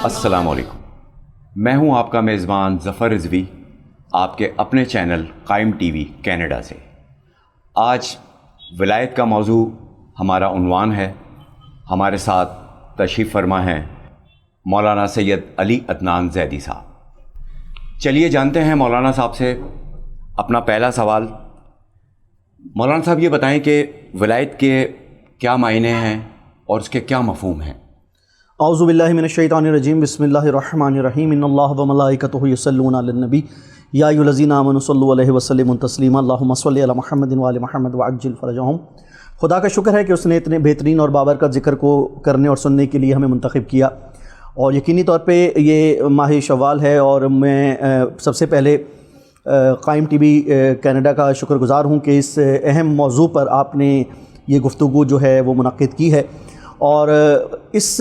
السلام علیکم، میں ہوں آپ کا میزبان ظفر رضوی، آپ کے اپنے چینل قائم ٹی وی کینیڈا سے۔ آج ولایت کا موضوع ہمارا عنوان ہے۔ ہمارے ساتھ تشریف فرما ہیں مولانا سید علی عدنان زیدی صاحب۔ چلیے جانتے ہیں مولانا صاحب سے اپنا پہلا سوال۔ مولانا صاحب یہ بتائیں کہ ولایت کے کیا معنی ہیں اور اس کے کیا مفہوم ہیں؟ اعوذ باللہ من الشیطان الرجیم، بسم اللہ الرحمن الرحیم، ان اللہ وملائکتہ یصلون علی النبی یا ایھا الذین آمنوا صلوا علیہ وسلموا تسلیما، اللہم صل علی محمد وآل محمد وعجل فرجہم۔ خدا کا شکر ہے کہ اس نے اتنے بہترین اور بابرکت ذکر کو کرنے اور سننے کے لیے ہمیں منتخب کیا، اور یقینی طور پہ یہ ماہ شوال ہے، اور میں سب سے پہلے قائم ٹی وی کینیڈا کا شکر گزار ہوں کہ اس اہم موضوع پر آپ نے یہ گفتگو جو ہے وہ منعقد کی ہے۔ اور اس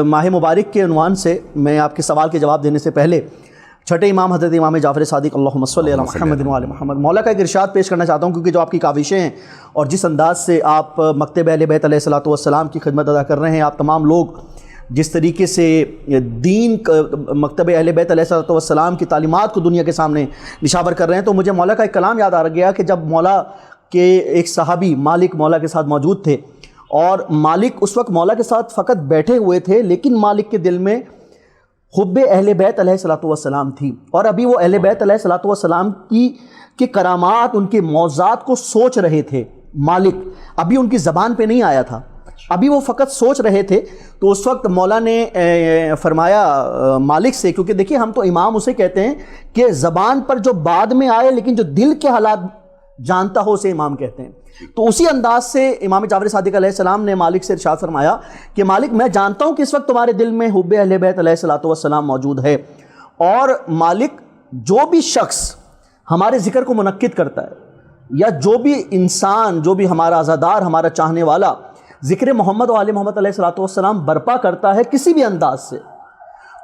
ماہ مبارک کے عنوان سے میں آپ کے سوال کے جواب دینے سے پہلے چھٹے امام حضرت امام جعفر صادق اللہم صلی علی محمد وآل محمد مولا کا ایک ارشاد پیش کرنا چاہتا ہوں، کیونکہ جو آپ کی کاوشیں ہیں اور جس انداز سے آپ مکتب اہل بیت علیہ الصلوۃ والسلام کی خدمت ادا کر رہے ہیں، آپ تمام لوگ جس طریقے سے دین مکتب اہل بیت علیہ الصلوۃ والسلام کی تعلیمات کو دنیا کے سامنے نشاور کر رہے ہیں، تو مجھے مولا کا ایک کلام یاد آ گیا کہ جب مولا کے ایک صحابی مالک مولا کے ساتھ موجود تھے، اور مالک اس وقت مولا کے ساتھ فقط بیٹھے ہوئے تھے، لیکن مالک کے دل میں حب اہل بیت علیہ الصلوۃ والسلام تھی، اور ابھی وہ اہل بیت علیہ الصلوۃ والسلام کی کرامات، ان کے معجزات کو سوچ رہے تھے۔ مالک ابھی ان کی زبان پہ نہیں آیا تھا، ابھی وہ فقط سوچ رہے تھے۔ تو اس وقت مولا نے فرمایا مالک سے، کیونکہ دیکھیے ہم تو امام اسے کہتے ہیں کہ زبان پر جو بعد میں آئے لیکن جو دل کے حالات جانتا ہو اسے امام کہتے ہیں۔ تو اسی انداز سے امام جعفر صادق علیہ السلام نے مالک سے ارشاد فرمایا کہ مالک، میں جانتا ہوں کہ اس وقت تمہارے دل میں حب اہل بیت علیہ الصلوۃ والسلام موجود ہے، اور مالک جو بھی شخص ہمارے ذکر کو منعقد کرتا ہے، یا جو بھی انسان، جو بھی ہمارا عزادار، ہمارا چاہنے والا ذکر محمد و آل محمد علیہ الصلوۃ والسلام برپا کرتا ہے کسی بھی انداز سے،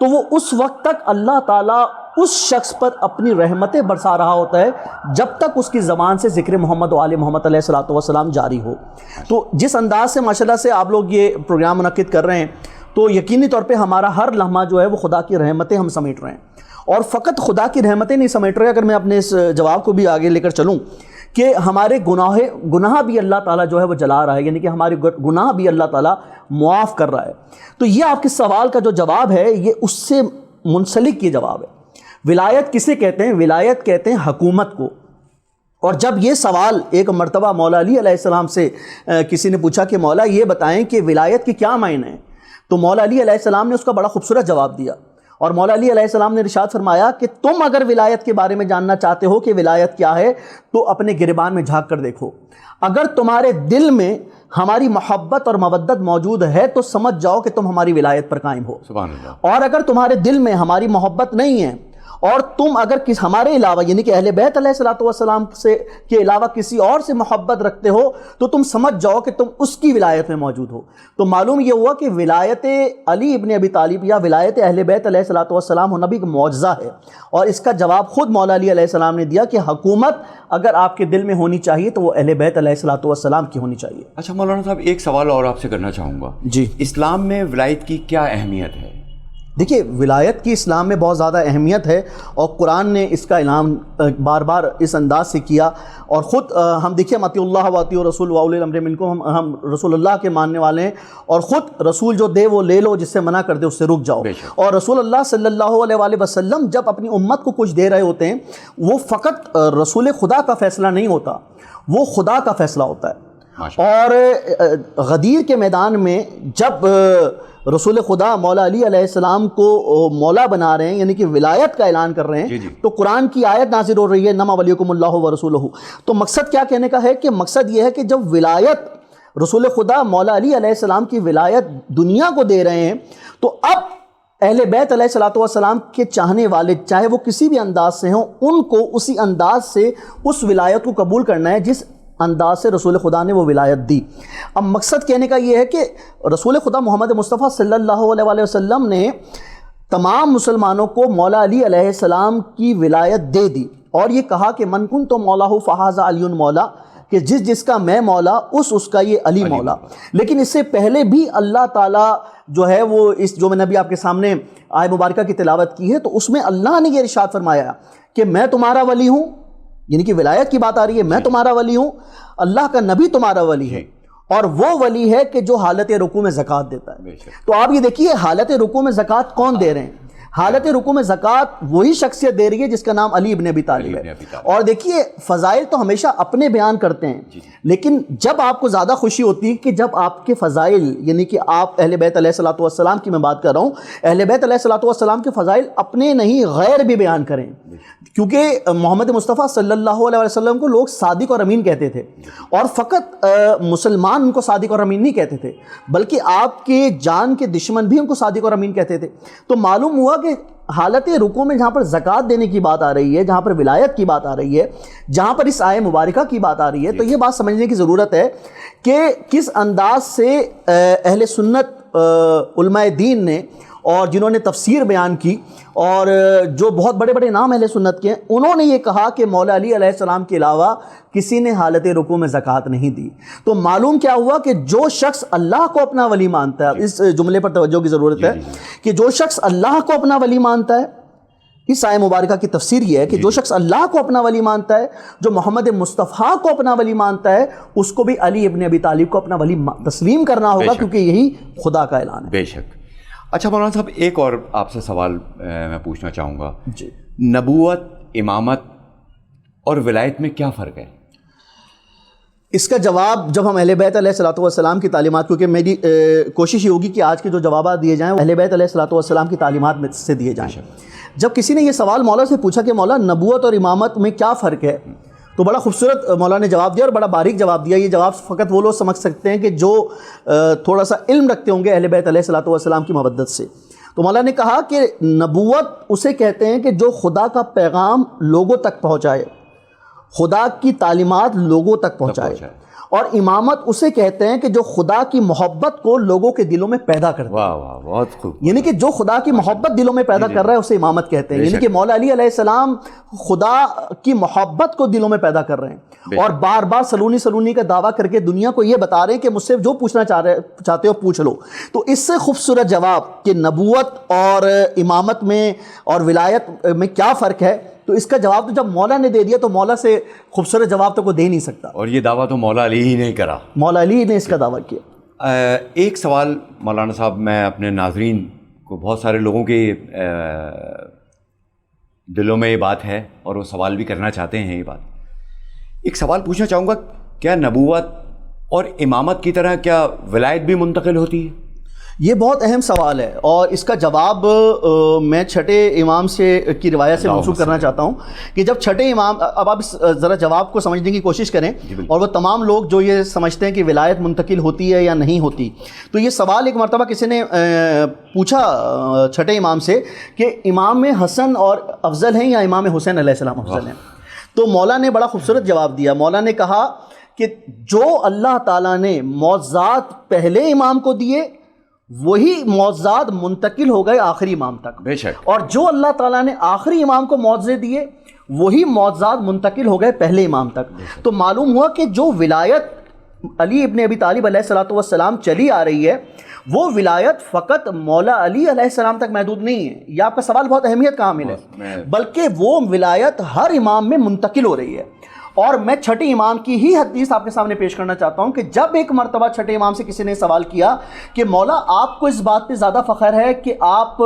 تو وہ اس وقت تک اللہ تعالیٰ اس شخص پر اپنی رحمتیں برسا رہا ہوتا ہے جب تک اس کی زبان سے ذکر محمد و آل محمد علیہ الصلوۃ والسلام جاری ہو۔ تو جس انداز سے ماشاءاللہ سے آپ لوگ یہ پروگرام منعقد کر رہے ہیں، تو یقینی طور پہ ہمارا ہر لمحہ جو ہے وہ خدا کی رحمتیں ہم سمیٹ رہے ہیں، اور فقط خدا کی رحمتیں نہیں سمیٹ رہے۔ اگر میں اپنے اس جواب کو بھی آگے لے کر چلوں کہ ہمارے گناہ بھی اللہ تعالیٰ جو ہے وہ جلا رہا ہے، یعنی کہ ہمارے گناہ بھی اللہ تعالیٰ معاف کر رہا ہے، تو یہ آپ کے سوال کا جو جواب ہے یہ اس سے منسلک یہ جواب ہے۔ ولایت کسے کہتے ہیں؟ ولایت کہتے ہیں حکومت کو۔ اور جب یہ سوال ایک مرتبہ مولا علی علیہ السلام سے کسی نے پوچھا کہ مولا یہ بتائیں کہ ولایت کے کیا معنی ہیں، تو مولا علی علیہ السلام نے اس کا بڑا خوبصورت جواب دیا، اور مولا علی علیہ السلام نے ارشاد فرمایا کہ تم اگر ولایت کے بارے میں جاننا چاہتے ہو کہ ولایت کیا ہے، تو اپنے گریبان میں جھانک کر دیکھو۔ اگر تمہارے دل میں ہماری محبت اور مودت موجود ہے تو سمجھ جاؤ کہ تم ہماری ولایت پر قائم ہو، سبحان اللہ۔ اور اگر تمہارے دل میں ہماری محبت نہیں ہے، اور تم اگر ہمارے علاوہ یعنی کہ اہل بیت علیہ الصلوۃ والسلام سے کے علاوہ کسی اور سے محبت رکھتے ہو، تو تم سمجھ جاؤ کہ تم اس کی ولایت میں موجود ہو۔ تو معلوم یہ ہوا کہ ولایت علی ابن ابی طالب یا ولایت اہل بیت علیہ الصلوۃ والسلام ہونا بھی ایک معجزہ ہے، اور اس کا جواب خود مولا علی علیہ السلام نے دیا کہ حکومت اگر آپ کے دل میں ہونی چاہیے تو وہ اہل بیت علیہ الصلوۃ والسلام کی ہونی چاہیے۔ اچھا مولانا صاحب، ایک سوال اور آپ سے کرنا چاہوں گا۔ جی، اسلام میں ولایت کی کیا اہمیت ہے؟ دیکھیے ولایت کی اسلام میں بہت زیادہ اہمیت ہے، اور قرآن نے اس کا اعلان بار بار اس انداز سے کیا، اور خود ہم دیکھیے اطیعوا اللہ واطیعوا الرسول واولی الامر منکم، ہم رسول اللہ کے ماننے والے ہیں، اور خود رسول جو دے وہ لے لو، جس سے منع کر دے اس سے رک جاؤ۔ اور رسول اللہ صلی اللہ علیہ وآلہ وسلم جب اپنی امت کو کچھ دے رہے ہوتے ہیں، وہ فقط رسول خدا کا فیصلہ نہیں ہوتا، وہ خدا کا فیصلہ ہوتا ہے۔ اور غدیر کے میدان میں جب رسول خدا مولا علی علیہ السلام کو مولا بنا رہے ہیں، یعنی کہ ولایت کا اعلان کر رہے ہیں، تو قرآن کی آیت نازل ہو رہی ہے انما ولیکم اللہ ورسولہ۔ تو مقصد کیا کہنے کا ہے کہ مقصد یہ ہے کہ جب ولایت رسول خدا مولا علی علیہ السلام کی ولایت دنیا کو دے رہے ہیں، تو اب اہل بیت علیہ الصلوۃ والسلام کے چاہنے والے چاہے وہ کسی بھی انداز سے ہوں، ان کو اسی انداز سے اس ولایت کو قبول کرنا ہے جس انداز سے رسول خدا نے وہ ولایت دی۔ اب مقصد کہنے کا یہ ہے کہ رسول خدا محمد مصطفیٰ صلی اللہ علیہ وآلہ وسلم نے تمام مسلمانوں کو مولا علی علیہ السلام کی ولایت دے دی، اور یہ کہا کہ من کنت مولاہ فہذا علی مولا، کہ جس کا میں مولا اس کا یہ علی مولا. لیکن اس سے پہلے بھی اللہ تعالیٰ جو ہے وہ اس جو میں نے ابھی آپ کے سامنے آیت مبارکہ کی تلاوت کی ہے تو اس میں اللہ نے یہ ارشاد فرمایا کہ میں تمہارا ولی ہوں، یعنی کہ ولایت کی بات آ رہی ہے، میں تمہارا ولی ہوں، اللہ کا نبی تمہارا ولی ہے، اور وہ ولی ہے کہ جو حالت رکوع میں زکوٰۃ دیتا ہے. تو آپ یہ دیکھیے حالت رکوع میں زکوٰۃ کون دے رہے ہیں؟ حالت رکوع میں زکوٰۃ وہی شخصیت دے رہی ہے جس کا نام علی ابن ابی طالب ہے. اور دیکھیے فضائل تو ہمیشہ اپنے بیان کرتے ہیں، لیکن جب آپ کو زیادہ خوشی ہوتی ہے کہ جب آپ کے فضائل، یعنی کہ آپ اہل بیت علیہ الصلوۃ والسلام کی میں بات کر رہا ہوں، اہل بیت علیہ الصلوۃ والسلام کے فضائل اپنے نہیں غیر بھی بیان کریں. کیونکہ محمد مصطفیٰ صلی اللہ علیہ وسلم کو لوگ صادق اور امین کہتے تھے، اور فقط مسلمان ان کو صادق اور امین نہیں کہتے تھے بلکہ آپ کے جان کے دشمن بھی ان کو صادق اور امین کہتے تھے. تو معلوم ہوا کہ حالت رکوع میں جہاں پر زکوٰۃ دینے کی بات آ رہی ہے، جہاں پر ولایت کی بات آ رہی ہے، جہاں پر اس آیہ مبارکہ کی بات آ رہی ہے، تو یہ بات سمجھنے کی ضرورت ہے کہ کس انداز سے اہل سنت علماء دین نے اور جنہوں نے تفسیر بیان کی اور جو بہت بڑے بڑے نام اہل سنت کے ہیں، انہوں نے یہ کہا کہ مولا علی علیہ السلام کے علاوہ کسی نے حالت رکوع میں زکوٰۃ نہیں دی. تو معلوم کیا ہوا کہ جو شخص اللہ کو اپنا ولی مانتا ہے، اس جملے پر توجہ کی ضرورت ہے کہ جو شخص اللہ کو اپنا ولی مانتا ہے، اس آیہ مبارکہ کی تفسیر یہ ہے کہ جو شخص اللہ کو اپنا ولی مانتا ہے، جو محمد مصطفیٰ کو اپنا ولی مانتا ہے، اس کو بھی علی ابن ابی طالب کو اپنا ولی تسلیم کرنا ہوگا، کیونکہ یہی خدا کا اعلان ہے. بے شک. اچھا مولانا صاحب، ایک اور آپ سے سوال میں پوچھنا چاہوں گا. جی، نبوت، امامت اور ولایت میں کیا فرق ہے؟ اس کا جواب جب ہم اہل بیت علیہ الصلوۃ والسلام کی تعلیمات، کیونکہ میری کوشش یہ ہوگی کہ آج کے جو جوابات دیے جائیں اہل بیت علیہ الصلوۃ والسلام کی تعلیمات میں سے دیے جائیں. جب کسی نے یہ سوال مولا سے پوچھا کہ مولا نبوت اور امامت میں کیا فرق ہے، تو بڑا خوبصورت مولا نے جواب دیا اور بڑا باریک جواب دیا. یہ جواب فقط وہ لوگ سمجھ سکتے ہیں کہ جو تھوڑا سا علم رکھتے ہوں گے اہل بیت علیہ الصلوۃ والسلام کی مودت سے. تو مولا نے کہا کہ نبوت اسے کہتے ہیں کہ جو خدا کا پیغام لوگوں تک پہنچائے، خدا کی تعلیمات لوگوں تک پہنچائے. اور امامت اسے کہتے ہیں کہ جو خدا کی محبت کو لوگوں کے دلوں میں پیدا کرتا ہے. واہ واہ، بہت خوب. یعنی کہ جو خدا کی محبت دلوں میں پیدا کر رہا ہے اسے امامت کہتے ہیں. یعنی کہ مولا علی علیہ السلام خدا کی محبت کو دلوں میں پیدا کر رہے ہیں اور بار بار سلونی کا دعویٰ کر کے دنیا کو یہ بتا رہے ہیں کہ مجھ سے جو پوچھنا چاہتے ہو پوچھ لو. تو اس سے خوبصورت جواب کہ نبوت اور امامت میں اور ولایت میں کیا فرق ہے، تو اس کا جواب تو جب مولا نے دے دیا تو مولا سے خوبصورت جواب تو کوئی دے نہیں سکتا. اور یہ دعویٰ تو مولا علی ہی نے کرا، مولا علی نے اس کا دعویٰ کیا. ایک سوال مولانا صاحب میں اپنے ناظرین کو، بہت سارے لوگوں کے دلوں میں یہ بات ہے اور وہ سوال بھی کرنا چاہتے ہیں، یہ بات ایک سوال پوچھنا چاہوں گا، کیا نبوت اور امامت کی طرح کیا ولایت بھی منتقل ہوتی ہے؟ یہ بہت اہم سوال ہے اور اس کا جواب میں چھٹے امام سے کی روایت سے منسوخ کرنا چاہتا ہوں کہ جب چھٹے امام، اب آپ ذرا جواب کو سمجھنے کی کوشش کریں، اور وہ تمام لوگ جو یہ سمجھتے ہیں کہ ولایت منتقل ہوتی ہے یا نہیں ہوتی، تو یہ سوال ایک مرتبہ کسی نے پوچھا چھٹے امام سے کہ امام حسن اور افضل ہیں یا امام حسین علیہ السلام افضل ہیں. تو مولا نے بڑا خوبصورت جواب دیا. مولا نے کہا کہ جو اللہ تعالیٰ نے معجزات پہلے امام کو دیے وہی معجزات منتقل ہو گئے آخری امام تک. بے شک. اور جو اللہ تعالیٰ نے آخری امام کو معجزے دیے وہی معجزات منتقل ہو گئے پہلے امام تک. تو معلوم ہوا کہ جو ولایت علی ابن ابی طالب علیہ الصلوۃ والسلام چلی آ رہی ہے وہ ولایت فقط مولا علی علیہ السلام تک محدود نہیں ہے. یہ آپ کا سوال بہت اہمیت کا حامل ہے، بلکہ وہ ولایت ہر امام میں منتقل ہو رہی ہے. اور میں چھٹے امام کی ہی حدیث آپ کے سامنے پیش کرنا چاہتا ہوں کہ جب ایک مرتبہ چھٹے امام سے کسی نے سوال کیا کہ مولا آپ کو اس بات پہ زیادہ فخر ہے کہ آپ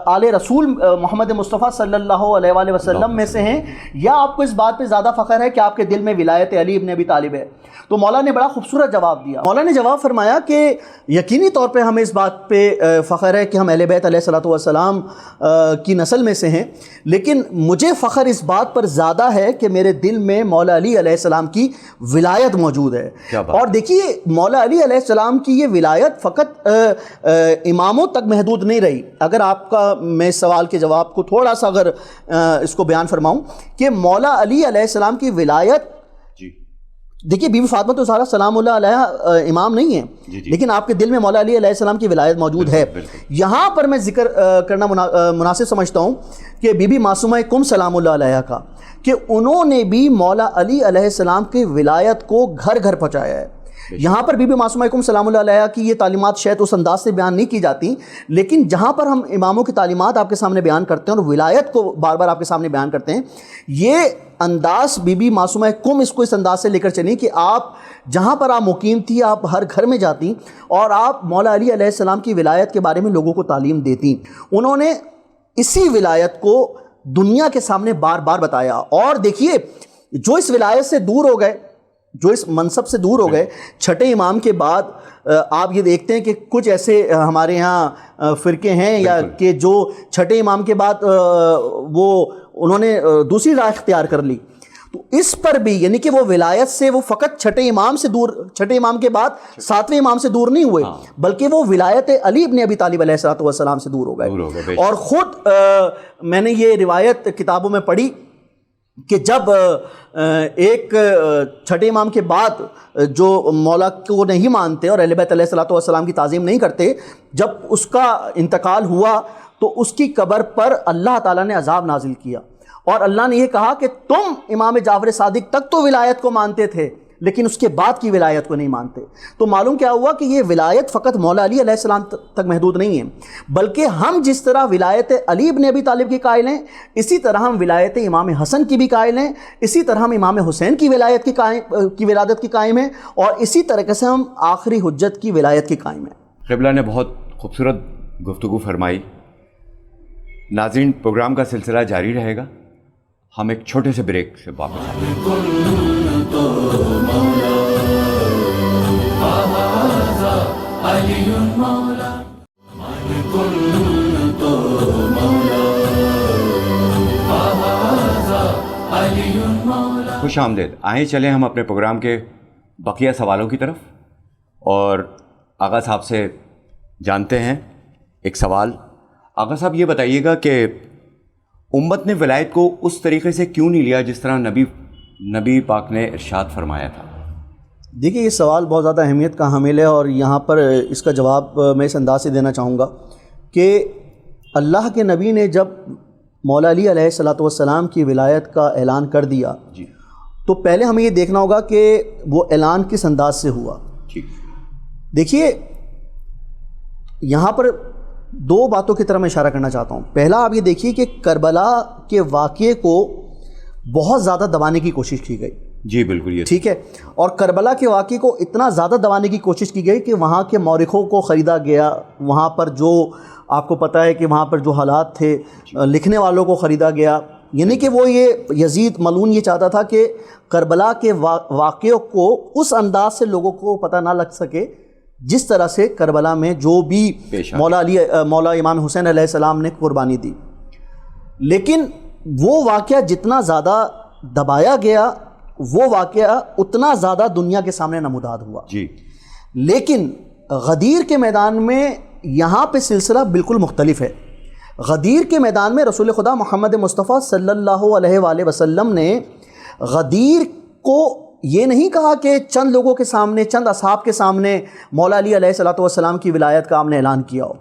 آل رسول محمد مصطفیٰ صلی اللہ علیہ وآلہ وسلم میں سے ہیں، یا آپ کو اس بات پہ زیادہ فخر ہے کہ آپ کے دل میں ولایت علی ابن ابی طالب ہے؟ تو مولا نے بڑا خوبصورت جواب دیا. مولا نے جواب فرمایا کہ یقینی طور پہ ہمیں اس بات پہ فخر ہے کہ ہم اہل بیت علیہ الصلوۃ والسلام کی نسل میں سے ہیں، لیکن مجھے فخر اس بات پر زیادہ ہے کہ میرے دل میں مولا علی علیہ السلام کی ولایت موجود ہے. اور دیکھیے مولا علی علیہ السلام کی یہ ولایت فقط اماموں تک محدود نہیں رہی. اگر آپ کا میں اس سوال کے جواب کو تھوڑا سا اگر اس کو بیان فرماؤں کہ مولا علی علیہ السلام کی ولایت دیکھیے بی بی فاطمہ تو زہرا سلام اللہ علیہ امام نہیں ہے، لیکن آپ کے دل میں مولا علی علیہ السلام کی ولایت موجود ہے۔ یہاں پر میں ذکر کرنا مناسب سمجھتا ہوں کہ بی بی معصومہ کم سلام اللہ علیہ کا، کہ انہوں نے بھی مولا علی علیہ السلام کی ولایت کو گھر گھر پہنچایا ہے۔ یہاں پر بی بی معصومہ کم سلام اللہ علیہ کی یہ تعلیمات شاید اس انداز سے بیان نہیں کی جاتی، لیکن جہاں پر ہم اماموں کی تعلیمات آپ کے سامنے بیان کرتے ہیں اور ولایت کو بار بار آپ کے سامنے بیان کرتے ہیں، یہ انداز بی بی معصومہ کم اس کو اس انداز سے لے کر چلیں کہ آپ جہاں پر آپ مقیم تھی، آپ ہر گھر میں جاتی اور آپ مولا علی علیہ السلام کی ولایت کے بارے میں لوگوں کو تعلیم دیتی۔ انہوں نے اسی ولایت کو دنیا کے سامنے بار بار بتایا۔ اور دیکھیے جو اس ولایت سے دور ہو گئے، جو اس منصب سے دور ہو گئے، چھٹے امام کے بعد آپ یہ دیکھتے ہیں کہ کچھ ایسے ہمارے یہاں فرقے ہیں یا کہ جو چھٹے امام کے بعد وہ انہوں نے دوسری راہ اختیار کر لی، تو اس پر بھی یعنی کہ وہ ولایت سے وہ فقط چھٹے امام سے دور، چھٹے امام کے بعد ساتویں امام سے دور نہیں ہوئے، بلکہ وہ ولایت علی ابن ابی طالب علیہ السلام سے دور ہو گئے۔ اور خود میں نے یہ روایت کتابوں میں پڑھی کہ جب ایک چھٹے امام کے بعد جو مولا کو نہیں مانتے اور اہل بیت علیہ السلام کی تعظیم نہیں کرتے، جب اس کا انتقال ہوا تو اس کی قبر پر اللہ تعالیٰ نے عذاب نازل کیا، اور اللہ نے یہ کہا کہ تم امام جعفر صادق تک تو ولایت کو مانتے تھے لیکن اس کے بعد کی ولایت کو نہیں مانتے۔ تو معلوم کیا ہوا کہ یہ ولایت فقط مولا علی علیہ السلام تک محدود نہیں ہے، بلکہ ہم جس طرح ولایت علی ابن ابی طالب کی قائل ہیں، اسی طرح ہم ولایت امام حسن کی بھی قائل ہیں، اسی طرح ہم امام حسین کی ولایت کی ولادت کی قائم ہیں، اور اسی طریقے سے ہم آخری حجت کی ولایت کی قائم ہیں۔ قبلہ نے بہت خوبصورت گفتگو فرمائی۔ ناظرین، پروگرام کا سلسلہ جاری رہے گا، ہم ایک چھوٹے سے بریک سے واپس آتے ہیں۔ خوش آمدید۔ آئیں چلیں ہم اپنے پروگرام کے بقیہ سوالوں کی طرف، اور آغا صاحب سے جانتے ہیں ایک سوال۔ آغا صاحب یہ بتائیے گا کہ امت نے ولایت کو اس طریقے سے کیوں نہیں لیا جس طرح نبی پاک نے ارشاد فرمایا تھا؟ دیکھیے یہ سوال بہت زیادہ اہمیت کا حامل ہے، اور یہاں پر اس کا جواب میں اس انداز سے دینا چاہوں گا کہ اللہ کے نبی نے جب مولا علی علیہ السلام کی ولایت کا اعلان کر دیا تو پہلے ہمیں یہ دیکھنا ہوگا کہ وہ اعلان کس انداز سے ہوا۔ دیکھیے یہاں پر دو باتوں کی طرف میں اشارہ کرنا چاہتا ہوں۔ پہلا آپ یہ دیکھیے کہ کربلا کے واقعے کو بہت زیادہ دبانے کی کوشش کی گئی۔ جی بالکل، یہ ٹھیک ہے، اور کربلا کے واقعے کو اتنا زیادہ دبانے کی کوشش کی گئی کہ وہاں کے مورخوں کو خریدا گیا، وہاں پر جو آپ کو پتہ ہے کہ وہاں پر جو حالات تھے لکھنے والوں کو خریدا گیا، یعنی کہ وہ یہ یزید ملعون یہ چاہتا تھا کہ کربلا کے واقعے کو اس انداز سے لوگوں کو پتہ نہ لگ سکے جس طرح سے کربلا میں جو بھی مولا امام حسین علیہ السلام نے قربانی دی۔ لیکن وہ واقعہ جتنا زیادہ دبایا گیا، وہ واقعہ اتنا زیادہ دنیا کے سامنے نمودار ہوا۔ لیکن غدیر کے میدان میں یہاں پہ سلسلہ بالکل مختلف ہے۔ غدیر کے میدان میں رسول خدا محمد مصطفیٰ صلی اللہ علیہ وآلہ وسلم نے غدیر کو یہ نہیں کہا کہ چند لوگوں کے سامنے، چند اصحاب کے سامنے مولا علی علیہ السلام کی ولایت کا ہم نے اعلان کیا ہو،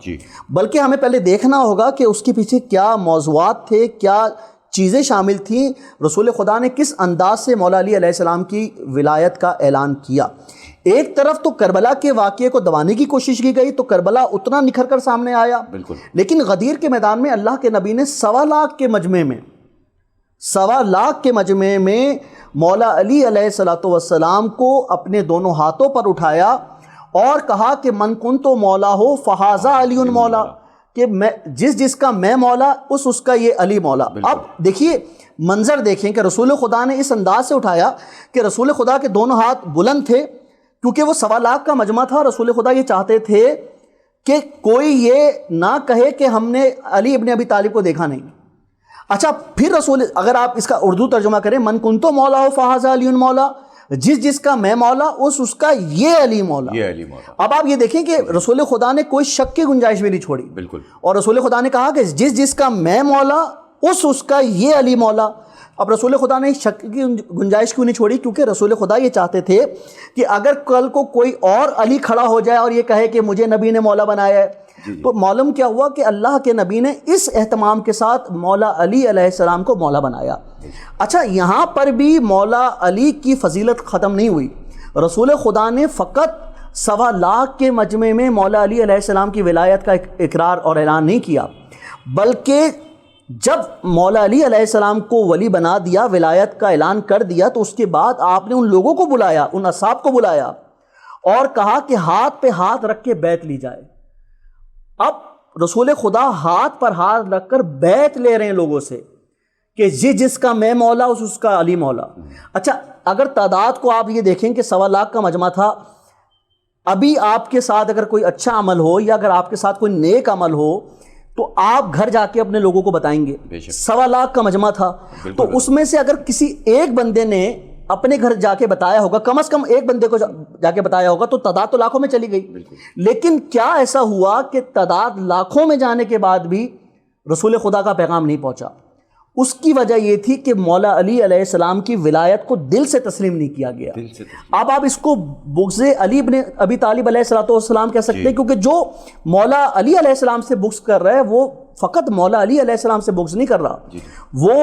بلکہ ہمیں پہلے دیکھنا ہوگا کہ اس کے پیچھے کیا موضوعات تھے، کیا چیزیں شامل تھیں، رسول خدا نے کس انداز سے مولا علی علیہ السلام کی ولایت کا اعلان کیا۔ ایک طرف تو کربلا کے واقعے کو دبانے کی کوشش کی گئی تو کربلا اتنا نکھر کر سامنے آیا، لیکن غدیر کے میدان میں اللہ کے نبی نے 1.25 لاکھ کے مجمع میں مولا علی علیہ السلام کو اپنے دونوں ہاتھوں پر اٹھایا اور کہا کہ من کنتو مولا ہو فہذا علی مولا، کہ جس کا میں مولا اس کا یہ علی مولا۔ اب دیکھیے منظر دیکھیں کہ رسول خدا نے اس انداز سے اٹھایا کہ رسول خدا کے دونوں ہاتھ بلند تھے، کیونکہ وہ 1.25 لاکھ کا مجمع تھا۔ رسول خدا یہ چاہتے تھے کہ کوئی یہ نہ کہے کہ ہم نے علی ابن ابی طالب کو دیکھا نہیں۔ اچھا پھر رسول، اگر آپ اس کا اردو ترجمہ کریں، من کنتو مولا ہو فہذا علی مولا، جس کا میں مولا اس کا یہ علی مولا۔ اب آپ یہ دیکھیں کہ رسول خدا نے کوئی شک کی گنجائش بھی نہیں چھوڑی، بالکل، اور رسول خدا نے کہا کہ جس کا میں مولا اس کا یہ علی مولا. اب رسول خدا نے شک کی گنجائش کیوں نہیں چھوڑی؟ کیونکہ رسول خدا یہ چاہتے تھے کہ اگر کل کو کوئی اور علی کھڑا ہو جائے اور یہ کہے کہ مجھے نبی نے مولا بنایا ہے، تو معلوم کیا ہوا کہ اللہ کے نبی نے اس اہتمام کے ساتھ مولا علی علیہ السلام کو مولا بنایا. اچھا، یہاں پر بھی مولا علی کی فضیلت ختم نہیں ہوئی. رسول خدا نے فقط 1.25 لاکھ کے مجمع میں مولا علی علیہ السلام کی ولایت کا اقرار اور اعلان نہیں کیا، بلکہ جب مولا علی علیہ السلام کو ولی بنا دیا، ولایت کا اعلان کر دیا، تو اس کے بعد آپ نے ان لوگوں کو بلایا، ان اصحاب کو بلایا اور کہا کہ ہاتھ پہ ہاتھ رکھ کے بیعت لی جائے. اب رسول خدا ہاتھ پر ہاتھ رکھ کر بیعت لے رہے ہیں لوگوں سے کہ جس کا میں مولا اس کا علی مولا. اچھا، اگر تعداد کو آپ یہ دیکھیں کہ 1.25 لاکھ کا مجمع تھا، ابھی آپ کے ساتھ اگر کوئی اچھا عمل ہو یا اگر آپ کے ساتھ کوئی نیک عمل ہو تو آپ گھر جا کے اپنے لوگوں کو بتائیں گے. 1.25 لاکھ کا مجمع تھا، تو اس میں سے اگر کسی ایک بندے نے اپنے گھر جا کے بتایا ہوگا، کم از کم ایک بندے کو جا کے بتایا ہوگا، تو تعداد تو لاکھوں میں چلی گئی. لیکن کیا ایسا ہوا کہ تعداد لاکھوں میں جانے کے بعد بھی رسول خدا کا پیغام نہیں پہنچا؟ اس کی وجہ یہ تھی کہ مولا علی علیہ السلام کی ولایت کو دل سے تسلیم نہیں کیا گیا. اب آپ اس کو بغض علی بن ابی طالب علیہ السلام کہہ سکتے ہیں، کیونکہ جو مولا علی علیہ السلام سے بغض کر رہا ہے وہ فقط مولا علی علیہ السلام سے بغض نہیں کر رہا، وہ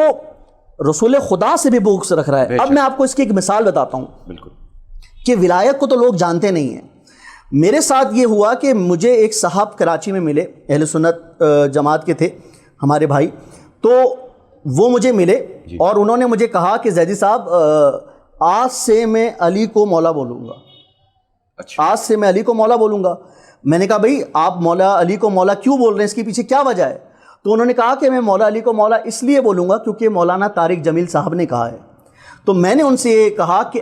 رسول خدا سے بھی بغض رکھ رہا ہے. اب میں آپ کو اس کی ایک مثال بتاتا ہوں کہ ولایت کو تو لوگ جانتے نہیں ہیں. میرے ساتھ یہ ہوا کہ مجھے ایک صاحب کراچی میں ملے، اہل سنت جماعت کے تھے ہمارے بھائی، تو وہ مجھے ملے اور انہوں نے مجھے کہا کہ زیدی صاحب آج سے میں علی کو مولا بولوں گا. آج سے میں علی کو مولا بولوں گا. میں نے کہا بھئی آپ مولا علی کو مولا کیوں بول رہے ہیں، اس کے پیچھے کیا وجہ ہے؟ تو انہوں نے کہا کہ میں مولا علی کو مولا اس لیے بولوں گا کیونکہ مولانا طارق جمیل صاحب نے کہا ہے. تو میں نے ان سے یہ کہا کہ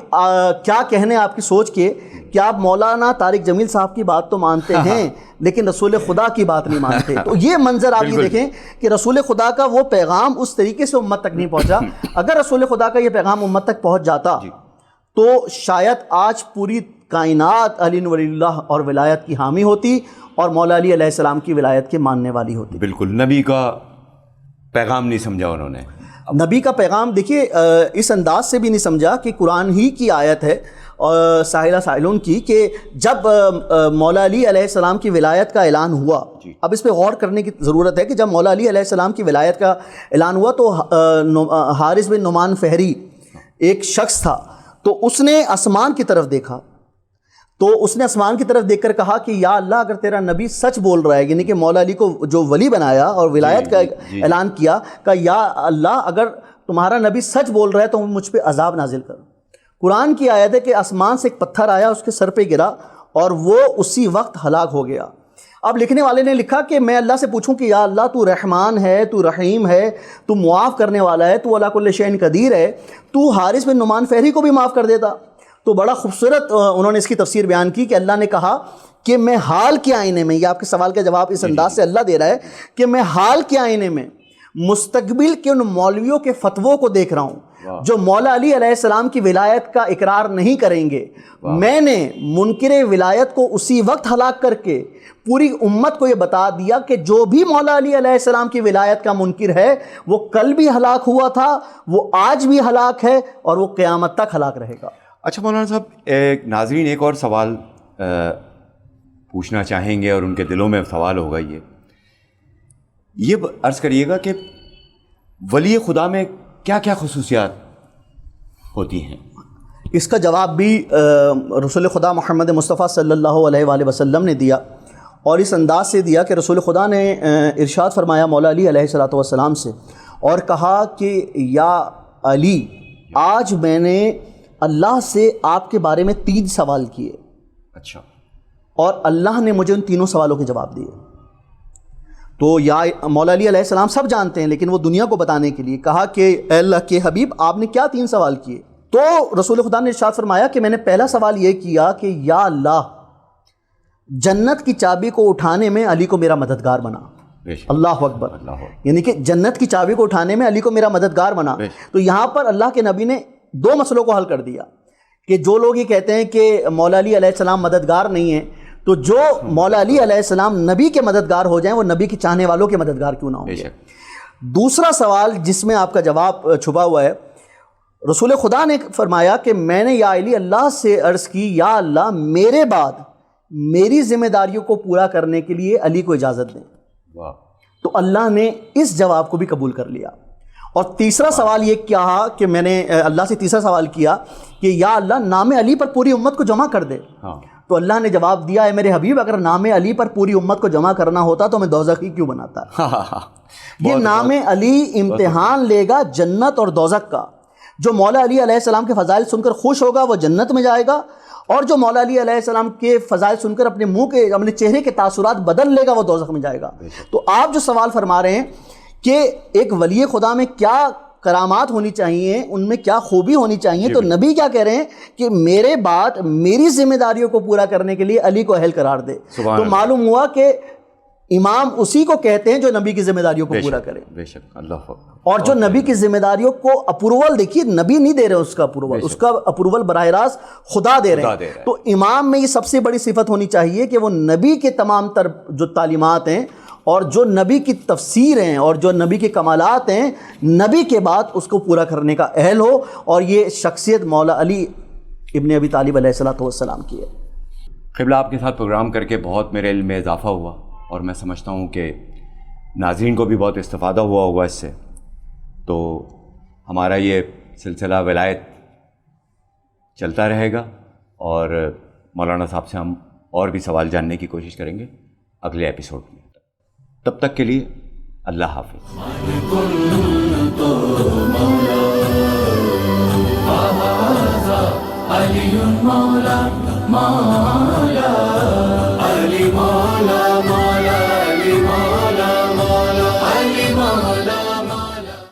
کیا کہنے آپ کی سوچ کے کہ آپ مولانا طارق جمیل صاحب کی بات تو مانتے ہیں لیکن رسول خدا کی بات نہیں مانتے. تو یہ منظر آپ یہ دیکھیں کہ رسول خدا کا وہ پیغام اس طریقے سے امت تک نہیں پہنچا. اگر رسول خدا کا یہ پیغام امت تک پہنچ جاتا تو شاید آج پوری کائنات علی ولی اللہ اور ولایت کی حامی ہوتی اور مولا علی علیہ السلام کی ولایت کے ماننے والی ہوتی. بالکل، نبی کا پیغام نہیں سمجھا انہوں نے. نبی کا پیغام دیکھیے اس انداز سے بھی نہیں سمجھا کہ قرآن ہی کی آیت ہے ساحلہ سائلون کی کہ جب مولا علی علیہ السلام کی ولایت کا اعلان ہوا. اب اس پہ غور کرنے کی ضرورت ہے کہ جب مولا علی علیہ السلام کی ولایت کا اعلان ہوا تو حارث بن نعمان فہری ایک شخص تھا، تو اس نے آسمان کی طرف دیکھا، تو اس نے آسمان کی طرف دیکھ کر کہا کہ یا اللہ اگر تیرا نبی سچ بول رہا ہے، یعنی کہ مولا علی کو جو ولی بنایا اور ولایت کا اعلان کیا، کہ یا اللہ اگر تمہارا نبی سچ بول رہا ہے تو مجھ پہ عذاب نازل کر. قرآن کی آیت ہے کہ آسمان سے ایک پتھر آیا، اس کے سر پہ گرا اور وہ اسی وقت ہلاک ہو گیا. اب لکھنے والے نے لکھا کہ میں اللہ سے پوچھوں کہ یا اللہ تو رحمان ہے، تو رحیم ہے، تو معاف کرنے والا ہے، تو علی کل شیء قدیر ہے، تو حارث بن نعمان فہری کو بھی معاف کر دیتا. تو بڑا خوبصورت انہوں نے اس کی تفسیر بیان کی کہ اللہ نے کہا کہ میں حال کے آئینے میں، یہ آپ کے سوال کا جواب اس انداز سے اللہ دے رہا ہے کہ میں حال کے آئینے میں مستقبل کے ان مولویوں کے فتووں کو دیکھ رہا ہوں جو مولا علی علیہ السلام کی ولایت کا اقرار نہیں کریں گے. میں نے منکر ولایت کو اسی وقت ہلاک کر کے پوری امت کو یہ بتا دیا کہ جو بھی مولا علی علیہ السلام کی ولایت کا منکر ہے وہ کل بھی ہلاک ہوا تھا، وہ آج بھی ہلاک ہے اور وہ قیامت تک ہلاک رہے گا. اچھا مولانا صاحب، ناظرین ایک اور سوال پوچھنا چاہیں گے اور ان کے دلوں میں سوال ہوگا، یہ عرض کریے گا کہ ولی خدا میں کیا کیا خصوصیات ہوتی ہیں؟ اس کا جواب بھی رسول خدا محمد مصطفیٰ صلی اللہ علیہ وآلہ وسلم نے دیا، اور اس انداز سے دیا کہ رسول خدا نے ارشاد فرمایا مولا علی علیہ السلام سے اور کہا کہ یا علی، آج میں نے اللہ سے آپ کے بارے میں 3 سوال کیے. اچھا. اور اللہ نے مجھے ان تینوں سوالوں کے جواب دیے. تو یا مولا علی علیہ السلام سب جانتے ہیں لیکن وہ دنیا کو بتانے کے لیے کہا کہ اے اللہ کے حبیب آپ نے کیا 3 سوال کیے؟ تو رسول خدا نے ارشاد فرمایا کہ میں نے پہلا سوال یہ کیا کہ یا اللہ جنت کی چابی کو اٹھانے میں علی کو میرا مددگار بنا. اللہ اکبر. یعنی کہ جنت کی چابی کو اٹھانے میں علی کو میرا مددگار بنا. تو یہاں پر اللہ کے نبی نے 2 مسئلوں کو حل کر دیا کہ جو لوگ یہ کہتے ہیں کہ مولا علی علیہ السلام مددگار نہیں ہیں، تو جو مولا علی علیہ السلام نبی کے مددگار ہو جائیں وہ نبی کے چاہنے والوں کے مددگار کیوں نہ ہوں گے. دوسرا سوال جس میں آپ کا جواب چھپا ہوا ہے، رسول خدا نے فرمایا کہ میں نے یا علی اللہ سے عرض کی، یا اللہ میرے بعد میری ذمہ داریوں کو پورا کرنے کے لیے علی کو اجازت دیں۔ واہ، تو اللہ نے اس جواب کو بھی قبول کر لیا۔ اور تیسرا سوال یہ کہا کہ میں نے اللہ سے تیسرا سوال کیا کہ یا اللہ نام علی پر پوری امت کو جمع کر دے۔ تو اللہ نے جواب دیا، ہے میرے حبیب اگر نام علی پر پوری امت کو جمع کرنا ہوتا تو میں دوزخی کیوں بناتا؟ یہ نام علی امتحان لے گا جنت اور دوزخ کا۔ جو مولا علی علیہ السلام کے فضائل سن کر خوش ہوگا وہ جنت میں جائے گا، اور جو مولا علی علیہ السلام کے فضائل سن کر اپنے منہ کے اپنے چہرے کے تاثرات بدل لے گا وہ دوزخ میں جائے گا۔ تو آپ جو سوال فرما رہے ہیں کہ ایک ولی خدا میں کیا کرامات ہونی چاہیے، ان میں کیا خوبی ہونی چاہیے، تو نبی کیا کہہ رہے ہیں کہ میرے بعد میری ذمہ داریوں کو پورا کرنے کے لیے علی کو اہل قرار دے۔ تو معلوم ہوا کہ امام اسی کو کہتے ہیں جو نبی کی ذمہ داریوں کو پورا کرے۔ بے شک، اللہ۔ اور جو نبی کی ذمہ داریوں کو اپروول، دیکھیے نبی نہیں دے رہے اس کا اپروول، اس کا اپروول براہ راست خدا دے رہے ہیں۔ تو امام میں یہ سب سے بڑی صفت ہونی چاہیے کہ وہ نبی کے تمام تر جو تعلیمات ہیں اور جو نبی کی تفسیر ہیں اور جو نبی کے کمالات ہیں، نبی کے بعد اس کو پورا کرنے کا اہل ہو، اور یہ شخصیت مولا علی ابن ابی طالب علیہ السلام کی ہے۔ قبلہ، آپ کے ساتھ پروگرام کر کے بہت میرے علم میں اضافہ ہوا، اور میں سمجھتا ہوں کہ ناظرین کو بھی بہت استفادہ ہوا ہوگا اس سے۔ تو ہمارا یہ سلسلہ ولایت چلتا رہے گا، اور مولانا صاحب سے ہم اور بھی سوال جاننے کی کوشش کریں گے اگلے ایپیسوڈ میں۔ تب تک کے لیے اللہ حافظ۔